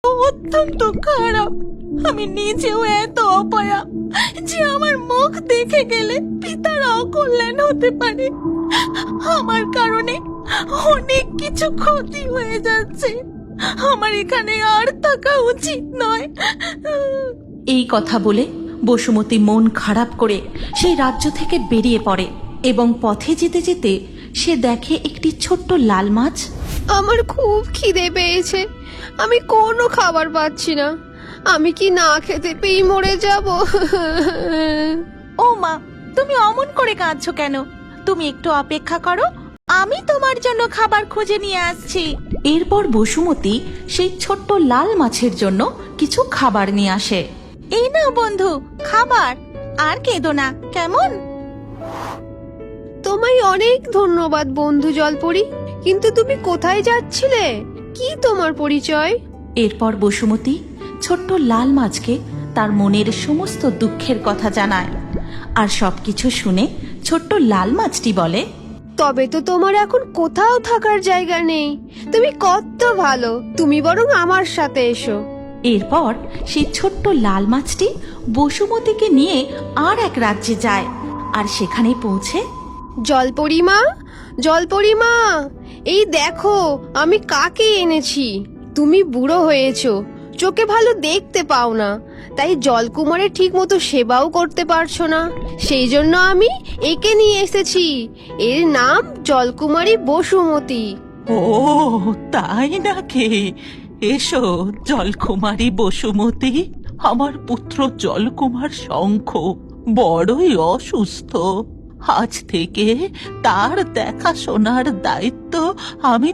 অত্যন্ত খারাপ। আমি নিজেও এত অপয়া যে আমার মুখ দেখে গেলে পিতার অকল্যাণ হতে পারে। আমার কারণে অনেক কিছু ক্ষতি হয়ে যাচ্ছে। আমার এখানে আর থাকা উচিত নয়। এই কথা বলে বসুমতী মন খারাপ করে সেই রাজ্য থেকে বেরিয়ে পড়ে এবং পথে যেতে যেতে সে দেখে একটি ছোট্ট লাল মাছ। আমার খুব খিদে পেয়েছে, আমি কোনো খাবার পাচ্ছি না। আমি কি না খেতে পেয়ে মরে যাব? ও মা, তুমি অমন করে কাঁদছো কেন? তুমি একটু অপেক্ষা করো, আমি তোমার জন্য খাবার খুঁজে নিয়ে আসছি। এরপর বসুমতী সেই ছোট্ট লাল মাছের জন্য কিছু খাবার নিয়ে আসে। এই নাও বন্ধু, খাবার। আর কেঁদো না, কেমন? তোমায় অনেক ধন্যবাদ বন্ধু জলপরি, কিন্তু তুমি কোথায় যাচ্ছিলে? কি তোমার পরিচয়? এরপর বসুমতী ছোট্ট লাল মাছকে তার মনের সমস্ত দুঃখের কথা জানায়। আর সবকিছু শুনে ছোট্ট লাল মাছটি বলে, তবে তো তোমার এখন কোথাও থাকার জায়গা নেই। তুমি কত ভালো, তুমি বরং আমার সাথে এসো। এরপর সেই ছোট্ট লাল মাছটি বসুমতীকে নিয়ে আর এক রাজ্যে যায়। আর সেখানে পৌঁছে জলপরিমা, জলপরিমা, এই দেখো আমি কাকে এনেছি। তুমি বুড়ো হয়েছো, চোখে ভালো দেখতে পাও না, তাই জলকুমারের ঠিক মতো সেবাও করতে পারছো না। সেই জন্য আমি একে নিয়ে এসেছি। এর নাম জলকুমারী বসুমতী। ও, তাই নাকি? এসো জলকুমারী বসুমতী। আমার পুত্র জলকুমার শঙ্খ বড়ই অসুস্থ। আজ থেকে তার দেখাশোনার দায়িত্ব আমি